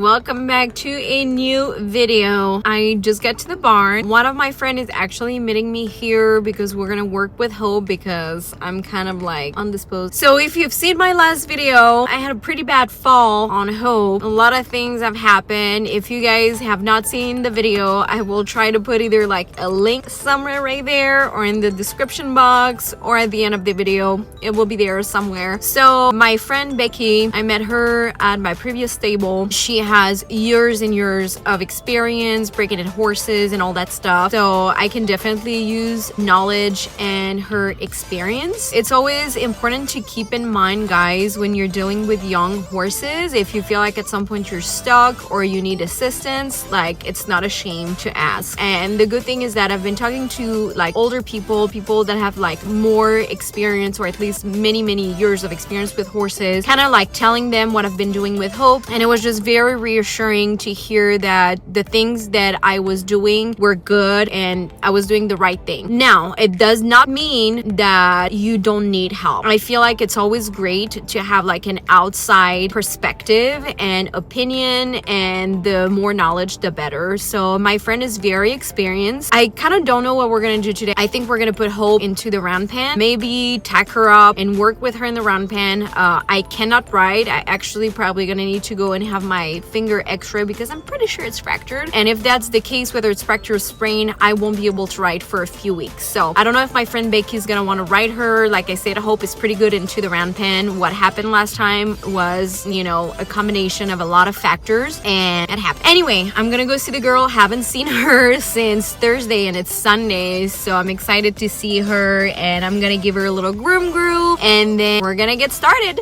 welcome back to a new video. I just got to the barn. One of my friends is actually meeting me here because we're gonna work with Hope because I'm kind of like undisposed. So if you've seen my last video, I had a pretty bad fall on Hope. A lot of things have happened. If you guys have not seen the video, I will try to put either like a link somewhere right there or in the description box or at the end of the video. It will be there somewhere. So my friend Becky, I met her at my previous stable. She has years and years of experience breaking in horses and all that stuff, so I can definitely use knowledge and her experience. It's always important to keep in mind, guys, when you're dealing with young horses, if you feel like at some point you're stuck or you need assistance, like, it's not a shame to ask. And the good thing is that I've been talking to like older people that have like more experience, or at least many years of experience with horses, kind of like telling them what I've been doing with Hope, and it was just very reassuring to hear that the things that I was doing were good and I was doing the right thing. Now, it does not mean that you don't need help. I feel like it's always great to have like an outside perspective and opinion, and the more knowledge the better. So my friend is very experienced. I kind of don't know what we're gonna do today. I think we're gonna put Hope into the round pen, maybe tack her up and work with her in the round pen. I cannot ride. I actually probably gonna need to go and have my finger x-ray because I'm pretty sure it's fractured, and if that's the case, whether it's fracture or sprain, I won't be able to ride for a few weeks. So I don't know if my friend Becky is gonna want to ride her. Like I said, Hope is pretty good into the round pen. What happened last time was, you know, a combination of a lot of factors, and it happened. Anyway, I'm gonna go see the girl. Haven't seen her since Thursday and it's Sunday, so I'm excited to see her, and I'm gonna give her a little groom, and then we're gonna get started.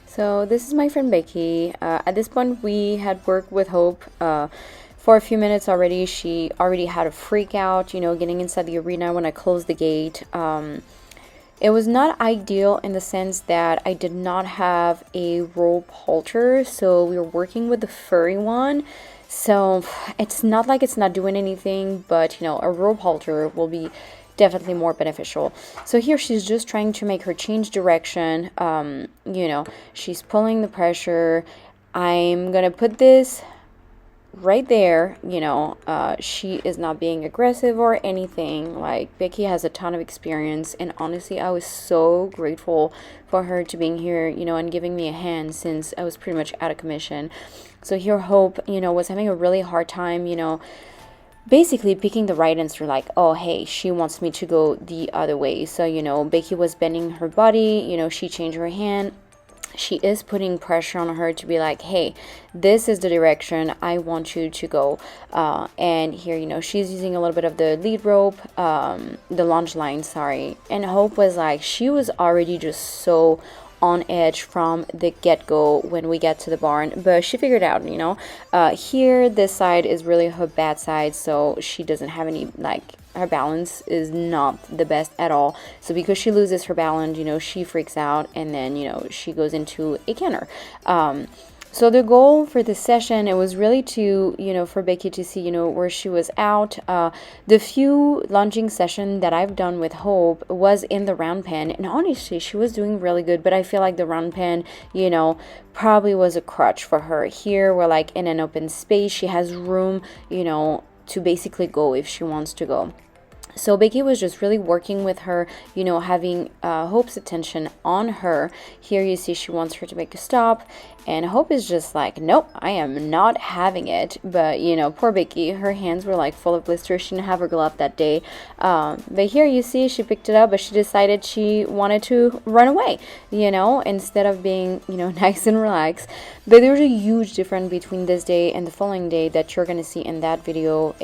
So this is my friend Becky. At this point, we had worked with Hope for a few minutes already. She already had a freak out, you know, getting inside the arena when I closed the gate. It was not ideal in the sense that I did not have a rope halter, so we were working with the furry one. So it's not like it's not doing anything, but you know, a rope halter will be definitely more beneficial. So here she's just trying to make her change direction. You know, she's pulling the pressure. I'm gonna put this right there. You know, she is not being aggressive or anything. Like, Becky has a ton of experience, and honestly, I was so grateful for her to being here, you know, and giving me a hand since I was pretty much out of commission. So here Hope, you know, was having a really hard time, you know, basically picking the right answer, like, oh hey, she wants me to go the other way. So, you know, Becky was bending her body, you know, she changed her hand. She is putting pressure on her to be like, hey, this is the direction I want you to go. And here, you know, she's using a little bit of the lead rope, the lunge line, sorry. And Hope was like, she was already just so on edge from the get-go when we get to the barn, but she figured out, you know, here this side is really her bad side, so she doesn't have any, like, her balance is not the best at all. So because she loses her balance, you know, she freaks out, and then, you know, she goes into a canter. So the goal for this session, it was really to, you know, for Becky to see, you know, where she was out. The few lunging session that I've done with Hope was in the round pen, and honestly, she was doing really good, but I feel like the round pen, you know, probably was a crutch for her. Here, we're like in an open space. She has room, you know, to basically go if she wants to go. So Becky was just really working with her, you know, having Hope's attention on her. Here you see she wants her to make a stop, and Hope is just like, nope, I am not having it. But, you know, poor Becky, her hands were like full of blisters. She didn't have her glove that day. But here you see she picked it up, but she decided she wanted to run away, you know, instead of being, you know, nice and relaxed. But there's a huge difference between this day and the following day that you're going to see in that video.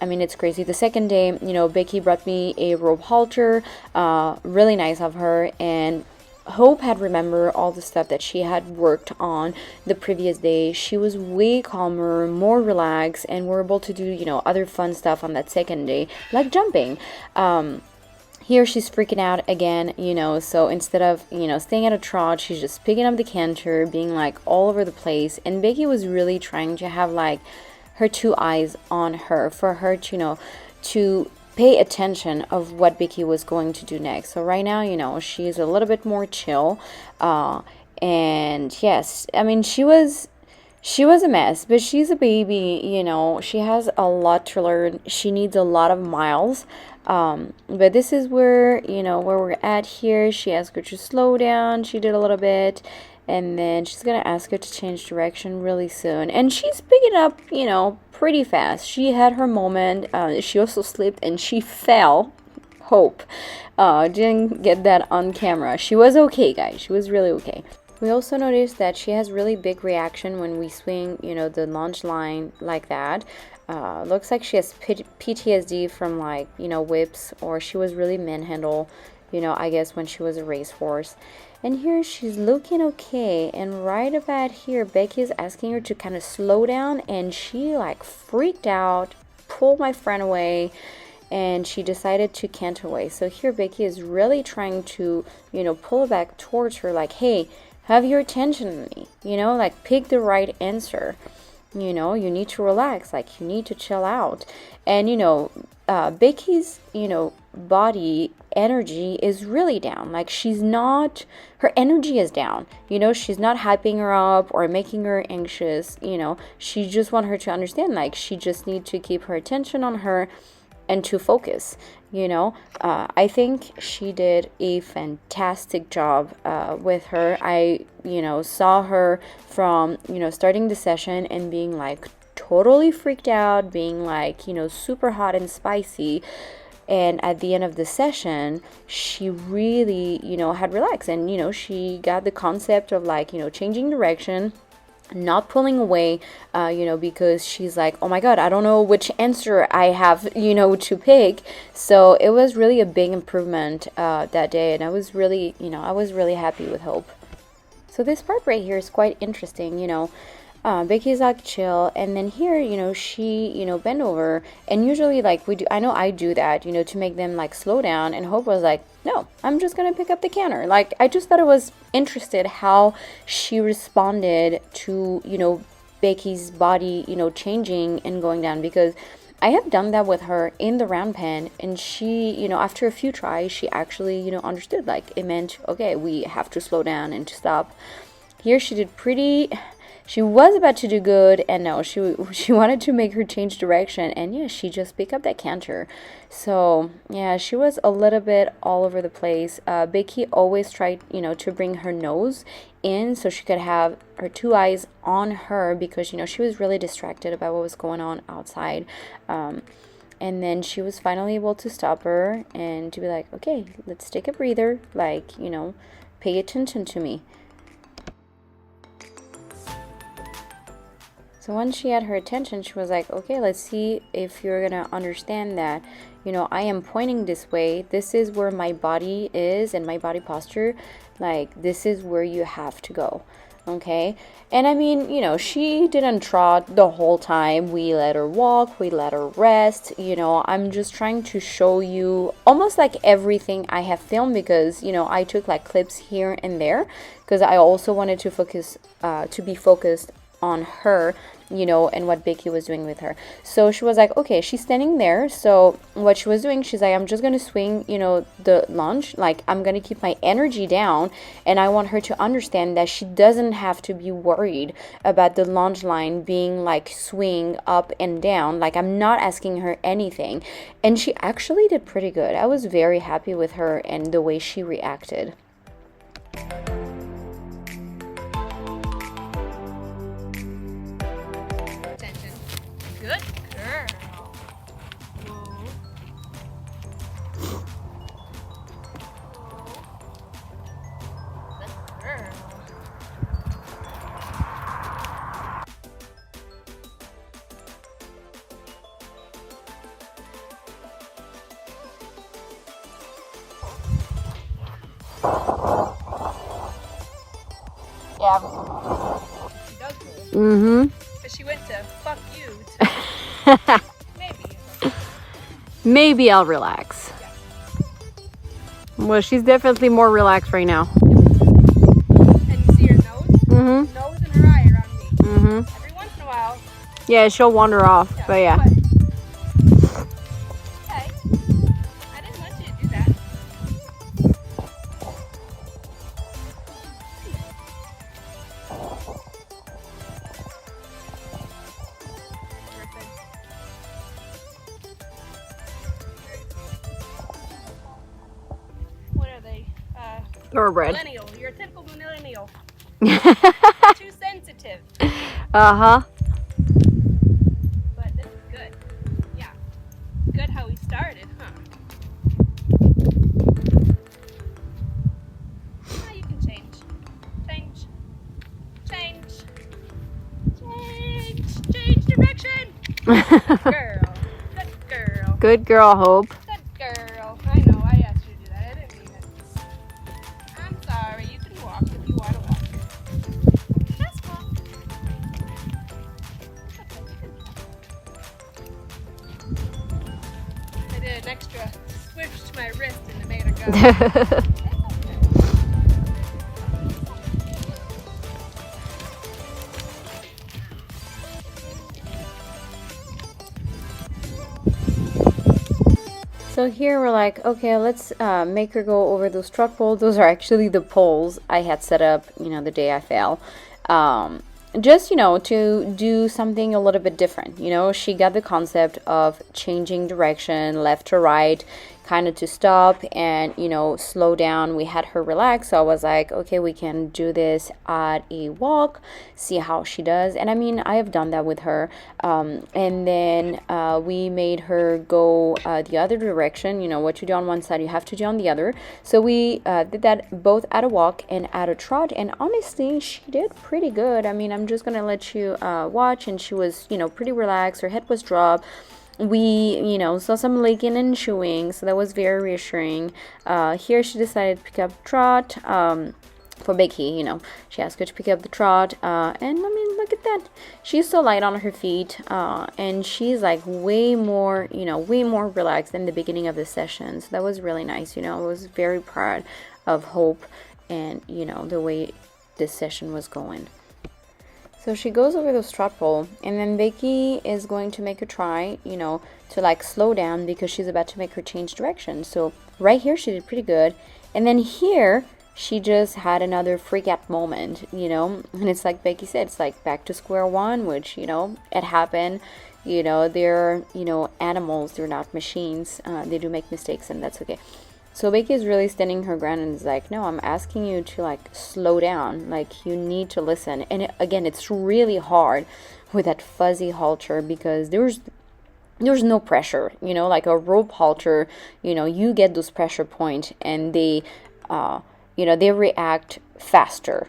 I mean, it's crazy. The second day, you know, Becky brought me a rope halter, really nice of her, and Hope had remembered all the stuff that she had worked on the previous day. She was way calmer, more relaxed, and we're able to do, you know, other fun stuff on that second day, like jumping. Here she's freaking out again, you know, so instead of, you know, staying at a trot, she's just picking up the canter, being like all over the place. And Becky was really trying to have like her two eyes on her, for her to, you know, to pay attention of what Becky was going to do next. So right now, you know, she's a little bit more chill. And yes, I mean, she was She was a mess, but she's a baby, you know. She has a lot to learn. She needs a lot of miles. But this is where, you know, where we're at here. She asked her to slow down. She did a little bit. And then she's going to ask her to change direction really soon. And she's picking up, you know, pretty fast. She had her moment. She also slipped and she fell. Hope. Didn't get that on camera. She was okay, guys. She was really okay. We also noticed that she has really big reaction when we swing, you know, the lunge line like that. Looks like she has PTSD from, like, you know, whips, or she was really manhandled, you know, I guess when she was a racehorse. And here she's looking okay, and right about here Becky is asking her to kind of slow down, and she like freaked out, pulled my friend away, and she decided to canter away. So here Becky is really trying to, you know, pull her back towards her, like, hey, have your attention on me, you know, like pick the right answer. You know, you need to relax, like you need to chill out. And, you know, Becky's, you know, body energy is really down. Like she's not, her energy is down. You know, she's not hyping her up or making her anxious. You know, she just want her to understand, like she just need to keep her attention on her and to focus. You know, I think she did a fantastic job with her. I, you know, saw her from, you know, starting the session and being like totally freaked out, being like, you know, super hot and spicy. And at the end of the session, she really, you know, had relaxed. And, you know, she got the concept of like, you know, changing direction, not pulling away, you know, because she's like, oh my god, I don't know which answer I have, you know, to pick. So it was really a big improvement that day, and I was really, you know, I was really happy with Hope. So this part right here is quite interesting, you know. Becky's like chill, and then here, you know, she, you know, bend over, and usually like we do, I know I do that, you know, to make them like slow down, and Hope was like, no, I'm just gonna pick up the canter. Like I just thought it was interested how she responded to, you know, Becky's body, you know, changing and going down, because I have done that with her in the round pen, and she, you know, after a few tries, she actually, you know, understood, like it meant, okay, we have to slow down and to stop. Here she did pretty, she was about to do good, and no, she wanted to make her change direction, and yeah, she just picked up that canter. So yeah, she was a little bit all over the place. Becky always tried, you know, to bring her nose in so she could have her two eyes on her, because, you know, she was really distracted about what was going on outside. And then she was finally able to stop her and to be like, okay, let's take a breather, like, you know, pay attention to me. So once she had her attention, she was like, okay, let's see if you're gonna understand that, you know, I am pointing this way. This is where my body is and my body posture. Like, this is where you have to go. Okay. And I mean, you know, she didn't trot the whole time. We let her walk, we let her rest. You know, I'm just trying to show you almost like everything I have filmed, because, you know, I took like clips here and there because I also wanted to focus, to be focused on her, you know, and what Becky was doing with her. So she was like, okay, she's standing there. So what she was doing, she's like, I'm just gonna swing, you know, the lunge, like I'm gonna keep my energy down, and I want her to understand that she doesn't have to be worried about the lunge line being like swing up and down. Like I'm not asking her anything, and she actually did pretty good. I was very happy with her and the way she reacted. Good girl. Good girl. Yeah. She does good. Mm-hmm. But she went to fuck you. Maybe. Maybe I'll relax. Well, she's definitely more relaxed right now. And you see her nose? Mm-hmm. Nose and her eye are on me. Mm-hmm. Every once in a while. Yeah, she'll wander off, but yeah. Okay. I didn't want you to do that. Thoroughbred. Millennial. You're a typical millennial. Too sensitive. Uh-huh. But this is good. Yeah. Good how we started, huh? Now you can change. Change. Change. Change. Change direction. Girl. Good girl. Good girl, Hope. Good girl. I know, I asked you to do that. I didn't mean it. I'm sorry. You can walk if you want to walk. Just walk. I did an extra swish to my wrist and it made her go. So here we're like, okay, let's make her go over those trot poles. Those are actually the poles I had set up, you know, the day I fell. Just, you know, to do something a little bit different. You know, she got the concept of changing direction, left to right, kind of to stop and, you know, slow down. We had her relax. So I was like, okay, we can do this at a walk, see how she does. And I mean, I have done that with her. And then we made her go the other direction. You know, what you do on one side, you have to do on the other. So we did that both at a walk and at a trot. And honestly, she did pretty good. I mean, I'm just going to let you watch. And she was, you know, pretty relaxed. Her head was dropped. We, you know, saw some licking and chewing, so that was very reassuring. Here she decided to pick up trot. For Becky, you know, she asked her to pick up the trot, and I mean, look at that. She's so light on her feet, and she's like way more, you know, way more relaxed than the beginning of the session. So that was really nice, you know. I was very proud of Hope and, you know, the way this session was going. So she goes over the trot pole, and then Becky is going to make her try, you know, to like slow down because she's about to make her change direction. So right here she did pretty good, and then here she just had another freak out moment, you know, and it's like Becky said, it's like back to square one, which, you know, it happened. You know, they're, you know, animals, they're not machines. They do make mistakes, and that's okay. So Becky is really standing her ground and is like, no, I'm asking you to like slow down. Like, you need to listen. And again, it's really hard with that fuzzy halter because there's no pressure, you know, like a rope halter, you know, you get those pressure point and they, you know, they react faster.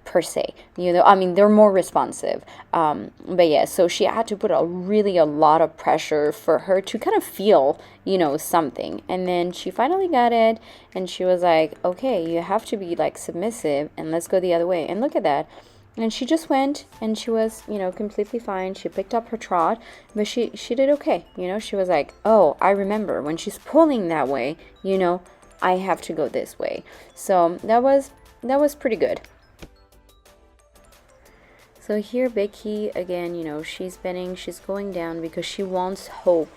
Per se, you know, I mean, they're more responsive. But yeah, so she had to put a lot of pressure for her to kind of feel, you know, something. And then she finally got it, and she was like, okay, you have to be like submissive, and let's go the other way. And look at that. And she just went, and she was, you know, completely fine. She picked up her trot, but she did okay. You know, she was like, oh, I remember when she's pulling that way, you know, I have to go this way. So that was pretty good. So here Becky, again, you know, she's bending, she's going down because she wants Hope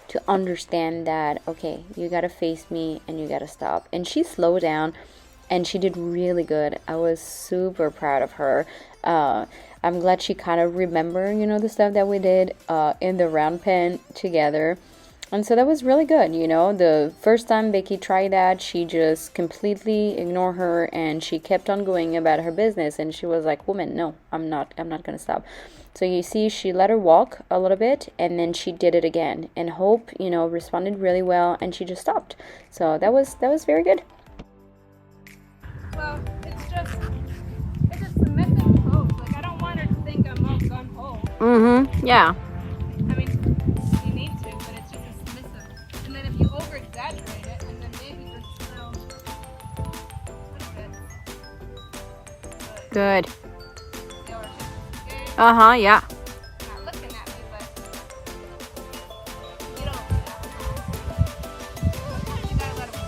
to understand that, okay, you gotta face me and you gotta stop. And she slowed down and she did really good. I was super proud of her. I'm glad she kind of remembered, you know, the stuff that we did in the round pen together. And so that was really good, you know. The first time Becky tried that, she just completely ignored her and she kept on going about her business. And she was like, woman, no, I'm not going to stop. So you see, she let her walk a little bit and then she did it again. And Hope, you know, responded really well and she just stopped. So that was very good. Well, it's a submissive pose. Like, I don't want her to think I'm all gun-ho. Mm-hmm, yeah. I mean, you need to, but it's just a submissive. And then if you over-exaggerate it, and then maybe just a little bit. Good. Your okay? Uh-huh, yeah. Not looking at me, but you don't. Sometimes you gotta let them.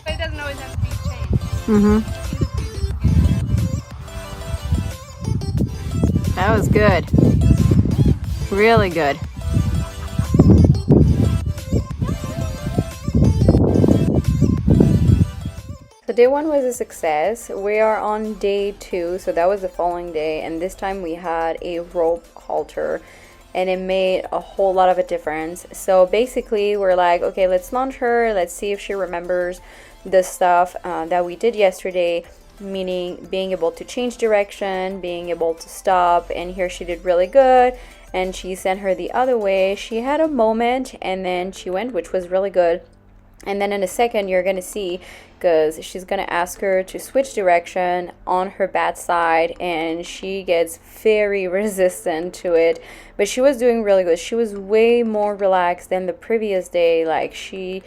But it doesn't always have to be changed. Mm-hmm. That was good. Really good. So day one was a success. We are on day two, so that was the following day, and this time we had a rope halter. and it made a whole lot of a difference. So basically we're like, okay, let's launch her, let's see if she remembers the stuff that we did yesterday, meaning being able to change direction, being able to stop, and here she did really good. And she sent her the other way. She had a moment and then she went, which was really good. And then in a second you're gonna see, because she's gonna ask her to switch direction on her bad side, and she gets very resistant to it, but she was doing really good. She was way more relaxed than the previous day. Like, she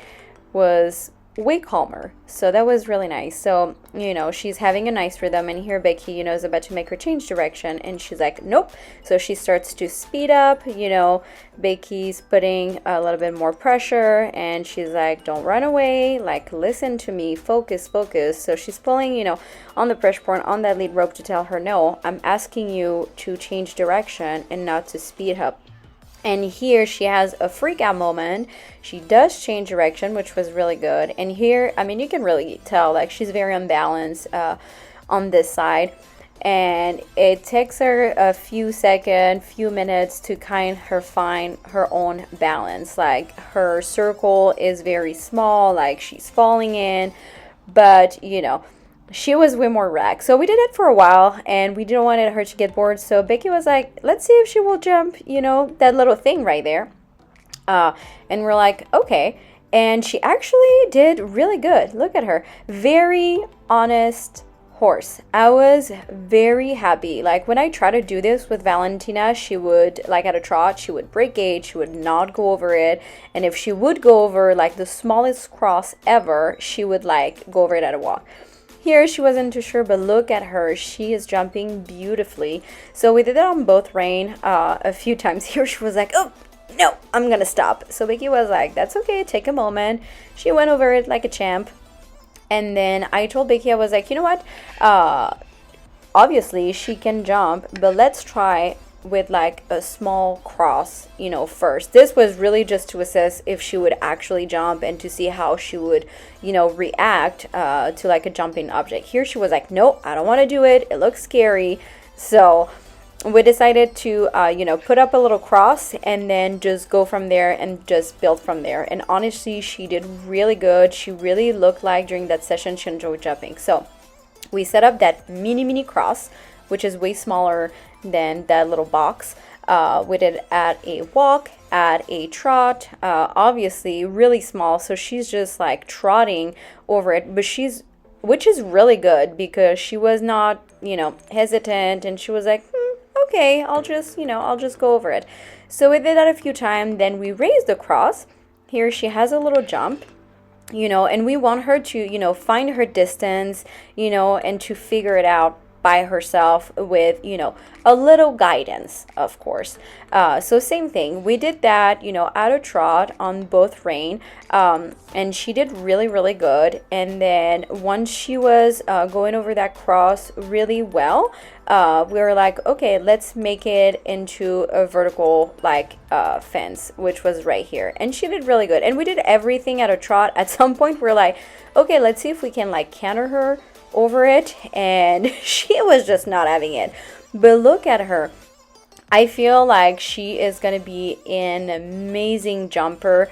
was way calmer, so that was really nice. So, you know, she's having a nice rhythm, and here Becky, you know, is about to make her change direction, and she's like, nope. So she starts to speed up. You know, Becky's putting a little bit more pressure, and she's like, don't run away, like, listen to me, focus. So she's pulling, you know, on the pressure point, on that lead rope, to tell her, no, I'm asking you to change direction and not to speed up. And here she has a freak out moment. She does change direction, which was really good. And here, I mean, you can really tell, like, she's very unbalanced on this side. And it takes her a few minutes to kind of find her own balance. Like, her circle is very small, like she's falling in. But, you know, she was way more relaxed. So we did it for a while, and we didn't want her to get bored. So Becky was like, let's see if she will jump, you know, that little thing right there. And we're like, okay. And she actually did really good. Look at her. Very honest horse. I was very happy. Like, when I try to do this with Valentina, she would, like, at a trot, she would break gait, she would not go over it. And if she would go over, like, the smallest cross ever, she would, like, go over it at a walk. Here she wasn't too sure, but look at her. She is jumping beautifully. So we did it on both rein a few times. Here she was like, oh, no, I'm gonna stop. So Becky was like, that's okay, take a moment. She went over it like a champ. And then I told Becky, I was like, you know what? Obviously she can jump, but let's try with like a small cross, you know, first. This was really just to assess if she would actually jump and to see how she would, you know, react to like a jumping object. Here she was like, nope, I don't want to do it, it looks scary. So we decided to you know, put up a little cross and then just go from there and just build from there. And honestly, she did really good. She really looked like during that session she enjoyed jumping. So we set up that mini cross, which is way smaller than that little box. We did at a walk, at a trot, obviously really small, so she's just like trotting over it, but which is really good because she was not, you know, hesitant, and she was like, okay, I'll just go over it. So we did that a few times, then we raised the cross. Here she has a little jump, you know, and we want her to, you know, find her distance, you know, and to figure it out by herself with, you know, a little guidance, of course. So same thing, we did that, you know, at a trot on both rein, and she did really good. And then once she was going over that cross really well, we were like, okay, let's make it into a vertical like fence, which was right here, and she did really good. And we did everything at a trot. At some point we're like, okay, let's see if we can like canter her over it, and she was just not having it. But look at her. I feel like she is gonna be an amazing jumper.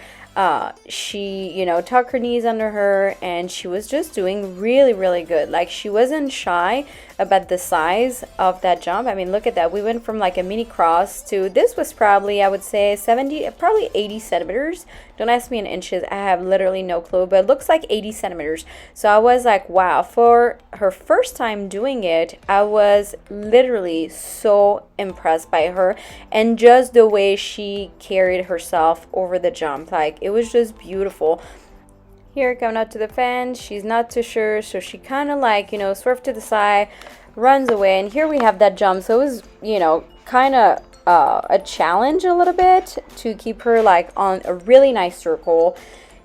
She, you know, tucked her knees under her, and she was just doing really good. Like, she wasn't shy about the size of that jump. I mean, look at that. We went from like a mini cross to, this was probably, I would say 70, probably 80 centimeters. Don't ask me in inches, I have literally no clue, but it looks like 80 centimeters. So I was like, wow, for her first time doing it, I was literally so impressed by her, and just the way she carried herself over the jump. Like, it was just beautiful. Here, coming up to the fence, she's not too sure, so she kind of like, you know, swerved to the side, runs away, and here we have that jump. So it was, you know, kind of a challenge a little bit to keep her like on a really nice circle.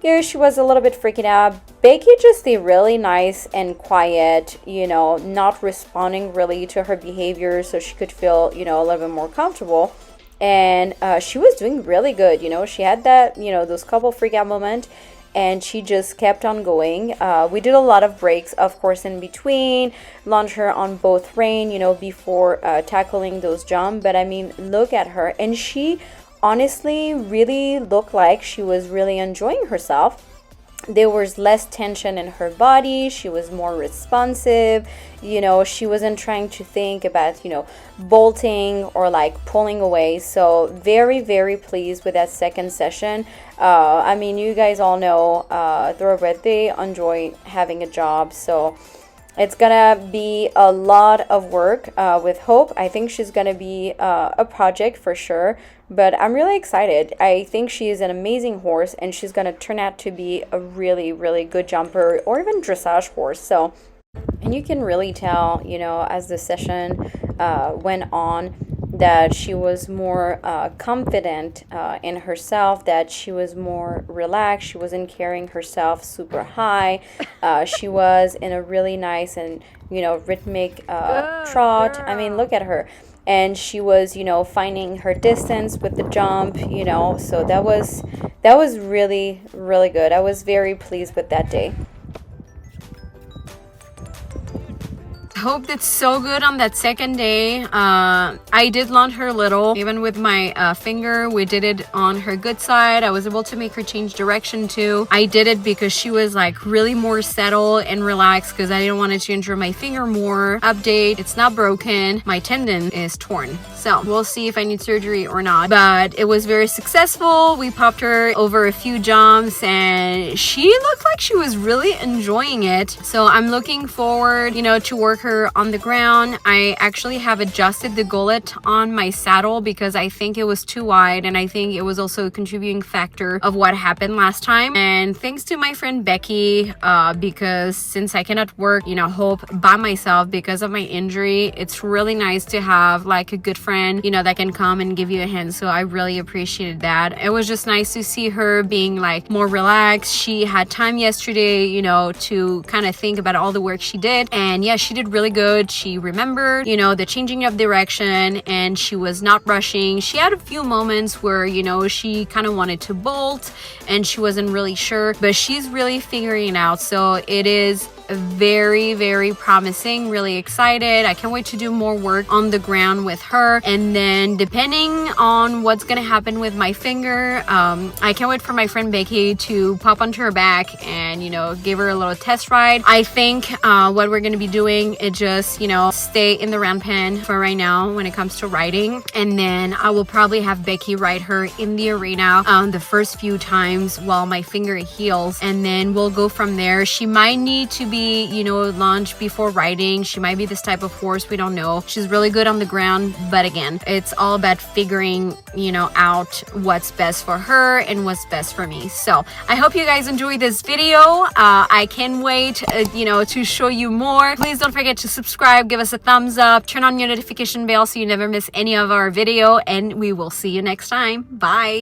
Here she was a little bit freaking out. Becky just stayed really nice and quiet, you know, not responding really to her behavior, so she could feel, you know, a little bit more comfortable. And she was doing really good, you know. She had that, you know, those couple freak out moments, and she just kept on going. We did a lot of breaks, of course, in between, launch her on both rein, you know, before tackling those jumps. But I mean, look at her, and she honestly really looked like she was really enjoying herself. There was less tension in her body. She was more responsive. You know, she wasn't trying to think about, you know, bolting or like pulling away. So very, very pleased with that second session. I mean, you guys all know thoroughbred, they enjoy having a job. So it's gonna be a lot of work with Hope. I think she's gonna be a project for sure, but I'm really excited. I think she is an amazing horse, and she's gonna turn out to be a really, really good jumper or even dressage horse. So, and you can really tell, you know, as the session went on, that she was more confident in herself, that she was more relaxed. She wasn't carrying herself super high. She was in a really nice and, you know, rhythmic trot. I mean, look at her. And she was, you know, finding her distance with the jump, you know. So that was really, really good. I was very pleased with that day. Hope did so good on that second day. I did launch her a little, even with my finger. We did it on her good side. I was able to make her change direction too. I did it because she was like really more settled and relaxed, because I didn't want to injure my finger more. Update, it's not broken. My tendon is torn. So we'll see if I need surgery or not. But it was very successful. We popped her over a few jumps, and she looked like she was really enjoying it. So I'm looking forward, you know, to work her on the ground. I actually have adjusted the gullet on my saddle because I think it was too wide, and I think it was also a contributing factor of what happened last time. And thanks to my friend Becky, because since I cannot work, you know, Hope by myself because of my injury, it's really nice to have like a good friend, you know, that can come and give you a hand. So I really appreciated that. It was just nice to see her being like more relaxed. She had time yesterday, you know, to kind of think about all the work she did, and yeah, she did really good. She remembered, you know, the changing of direction, and she was not rushing. She had a few moments where, you know, she kind of wanted to bolt and she wasn't really sure, but she's really figuring it out. So it is very, very promising. Really excited. I can't wait to do more work on the ground with her. And then depending on what's gonna happen with my finger, I can't wait for my friend Becky to pop onto her back and, you know, give her a little test ride. I think what we're gonna be doing is just, you know, stay in the round pen for right now when it comes to riding, and then I will probably have Becky ride her in the arena the first few times while my finger heals, and then we'll go from there. She might need to be, you know, lunge before riding. She might be this type of horse, we don't know. She's really good on the ground, but again, it's all about figuring, you know, out what's best for her and what's best for me. So I hope you guys enjoyed this video. I can't wait, you know, to show you more. Please don't forget to subscribe, give us a thumbs up, turn on your notification bell so you never miss any of our video, and we will see you next time. Bye.